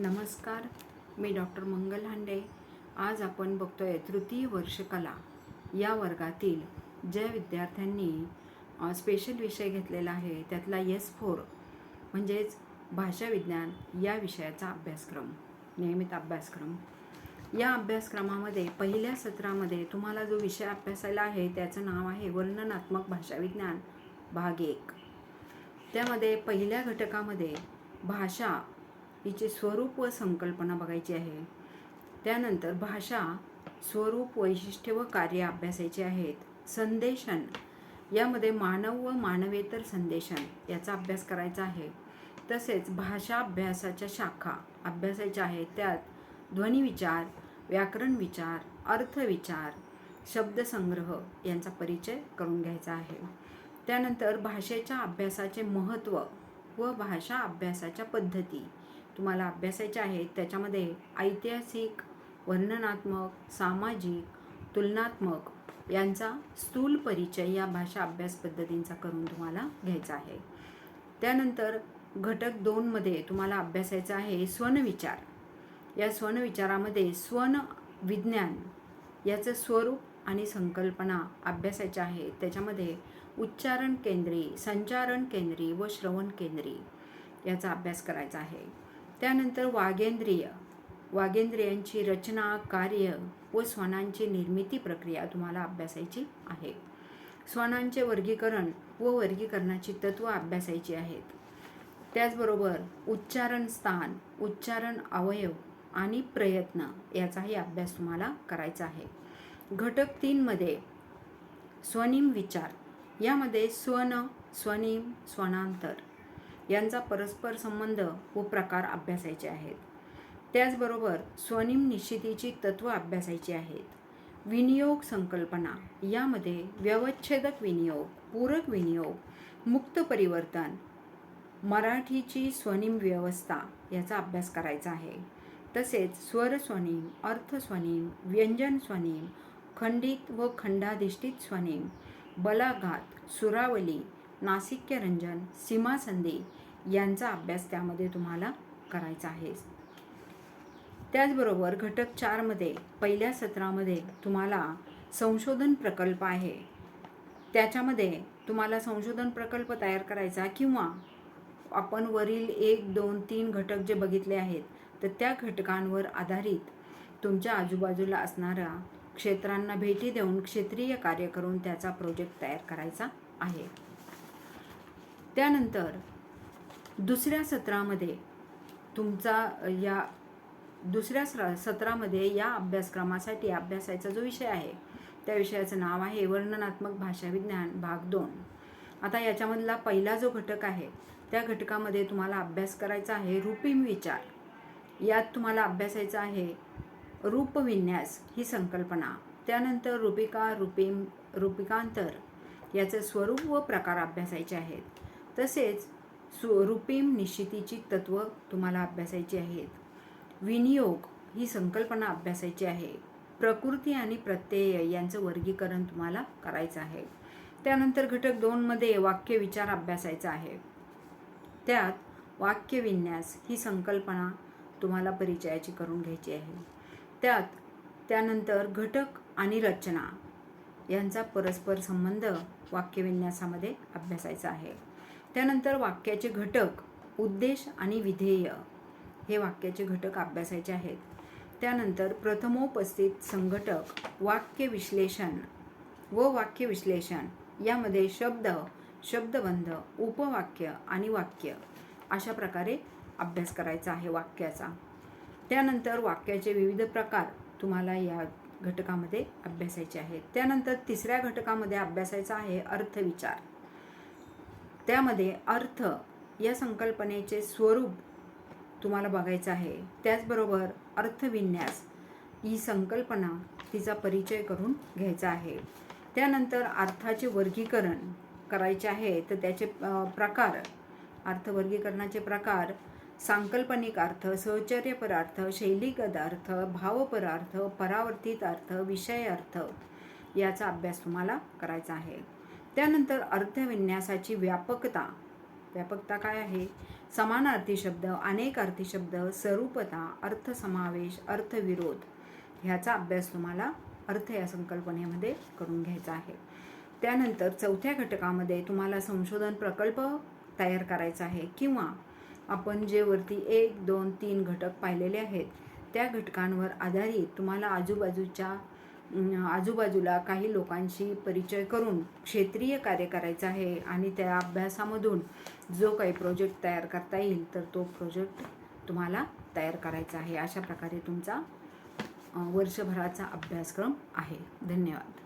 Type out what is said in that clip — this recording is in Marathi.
नमस्कार, मी डॉक्टर मंगल हांडे. आज आपण बघतोय तृतीय वर्ष कला या वर्गातील ज्या विद्यार्थ्यांनी स्पेशल विषय घेतलेला आहे त्यातला S4 म्हणजेच भाषा विज्ञान या विषयाचा अभ्यासक्रम, नियमित अभ्यासक्रम. या अभ्यासक्रमामध्ये पहिल्या सत्रामध्ये तुम्हाला जो विषय अभ्यासायला आहे त्याचं नाव आहे वर्णनात्मक भाषाविज्ञान भाग 1. त्यामध्ये पहिल्या घटकामध्ये भाषा हिचे स्वरूप व संकल्पना बघायची आहे. त्यानंतर भाषा, स्वरूप, वैशिष्ट्य व कार्य अभ्यासायचे आहेत. संदेशन यामध्ये मानव व मानवेतर संदेशन याचा अभ्यास करायचा आहे. तसेच भाषा अभ्यासाच्या शाखा अभ्यासायच्या आहेत. त्यात ध्वनिविचार, व्याकरण विचार, अर्थविचार, शब्दसंग्रह यांचा परिचय करून घ्यायचा आहे. त्यानंतर भाषेच्या अभ्यासाचे महत्त्व व भाषा अभ्यासाच्या पद्धती तुम्हाला अभ्यासायच्या आहेत. त्याच्यामध्ये ऐतिहासिक, वर्णनात्मक, सामाजिक, तुलनात्मक यांचा स्थूल परिचय या भाषा अभ्यास पद्धतींचा करून तुम्हाला घ्यायचा आहे. त्यानंतर घटक 2 मध्ये तुम्हाला अभ्यासायचा आहे स्वनविचार. या स्वनविचारामध्ये स्वन विज्ञान याचं स्वरूप आणि संकल्पना अभ्यासायच्या आहे. त्याच्यामध्ये उच्चारण केंद्री, संचारण केंद्री व श्रवण केंद्री याचा अभ्यास करायचा आहे. त्यानंतर वागेंद्रियांची रचना, कार्य व स्वनांची निर्मिती प्रक्रिया तुम्हाला अभ्यासायची आहे. स्वनांचे वर्गीकरण व वर्गीकरणाची तत्व अभ्यासायची आहेत. त्याचबरोबर उच्चारण स्थान, उच्चारण अवयव आणि प्रयत्न याचाही अभ्यास तुम्हाला करायचा आहे. घटक 3 मध्ये स्वनिम विचार यामध्ये स्वन, स्वनिम, स्वनांतर यांचा परस्पर संबंध व प्रकार अभ्यासायचे आहेत. त्याचबरोबर स्वनिम निश्चितीची तत्व अभ्यासायची आहेत. विनियोग संकल्पना यामध्ये व्यवच्छेदक विनियोग, पूरक विनियोग, मुक्त परिवर्तन, मराठीची स्वनिम व्यवस्था याचा अभ्यास करायचा आहे. तसेच स्वर स्वनिम, अर्थ स्वनिम, व्यंजन स्वनिम, खंडित व खंडाधिष्ठित स्वनिम, बलाघात, सुरावली, नासिक्यरंजन, सीमासंधी यांचा अभ्यास त्यामध्ये तुम्हाला करायचा आहे. त्याचबरोबर घटक 4 मध्ये पहिल्या सत्रामध्ये तुम्हाला संशोधन प्रकल्प आहे. त्याच्यामध्ये तुम्हाला संशोधन प्रकल्प तयार करायचा किंवा आपण वरील 1, 2, 3 घटक जे बघितले आहेत तर त्या घटकांवर आधारित तुमच्या आजूबाजूला असणाऱ्या क्षेत्रांना भेटी देऊन क्षेत्रीय कार्य करून त्याचा प्रोजेक्ट तयार करायचा आहे. त्यानंतर दुसऱ्या सत्रामध्ये या अभ्यासक्रमासाठी अभ्यासायचा जो विषय आहे त्या विषयाचं नाव आहे वर्णनात्मक भाषाविज्ञान भाग 2. आता याच्यामधला पहिला जो घटक आहे त्या घटकामध्ये तुम्हाला अभ्यास करायचा आहे रूपिम विचार. यात तुम्हाला अभ्यासायचं आहे रूपविन्यास ही संकल्पना. त्यानंतर रूपिका, रूपिम, रूपिकांतर याचं स्वरूप व प्रकार अभ्यासायचे आहेत. तसेच रूपिम निश्चितीची तत्व तुम्हाला अभ्यासायची आहेत. विनियोग ही संकल्पना अभ्यासायची आहे. प्रकृती आणि प्रत्यय यांचं वर्गीकरण तुम्हाला करायचं आहे. त्यानंतर घटक 2 मध्ये वाक्य विचार अभ्यासायचा आहे. त्यात वाक्यविन्यास ही संकल्पना तुम्हाला परिचयाची करून घ्यायची आहे. त्यानंतर घटक आणि रचना यांचा परस्पर संबंध वाक्यविन्यासामध्ये अभ्यासायचा आहे. त्यानंतर वाक्याचे घटक, उद्देश आणि विधेय हे वाक्याचे घटक अभ्यासायचे आहेत. त्यानंतर प्रथमोपस्थित संघटक, वाक्य विश्लेषण यामध्ये शब्द, शब्दबंध, उपवाक्य आणि वाक्य अशा प्रकारे अभ्यास करायचा आहे वाक्याचा. त्यानंतर वाक्याचे विविध प्रकार तुम्हाला या घटकामध्ये अभ्यासायचे आहेत. त्यानंतर तिसऱ्या घटकामध्ये अभ्यासायचा आहे अर्थविचार. त्यामध्ये अर्थ या संकल्पनेचे स्वरूप तुम्हाला बघायचं आहे. त्याचबरोबर अर्थविन्यास ही संकल्पना तिचा परिचय करून घ्यायचा आहे. त्यानंतर अर्थाचे वर्गीकरण करायचे आहे. तर त्याचे प्रकार, अर्थवर्गीकरणाचे प्रकार सांकल्पनिक अर्थ, सहचर्यपर अर्थ, शैलीगत अर्थ, भावपर अर्थ, परावर्तित अर्थ, विषय अर्थ याचा अभ्यास तुम्हाला करायचा आहे. त्यानंतर अर्थविन्यासाची व्यापकता काय आहे समानार्थी शब्द, अनेकार्थी शब्द, स्वरूपता, अर्थसमावेश, अर्थविरोध ह्याचा अभ्यास तुम्हाला अर्थ या संकल्पनेमध्ये करून घ्यायचा आहे. त्यानंतर चौथ्या घटकामध्ये तुम्हाला संशोधन प्रकल्प तयार करायचा आहे, किंवा आपण जे वरती 1, 2, 3 घटक पाहिलेले आहेत त्या घटकांवर आधारित तुम्हाला आजूबाजूला काही लोकांशी परिचय करून क्षेत्रीय कार्य करायचं आहे आणि त्या अभ्यासामधून जो काही प्रोजेक्ट तयार करता येईल तर तो प्रोजेक्ट तुम्हाला तयार करायचा आहे. अशा प्रकारे तुमचा वर्षभराचा अभ्यासक्रम आहे. धन्यवाद.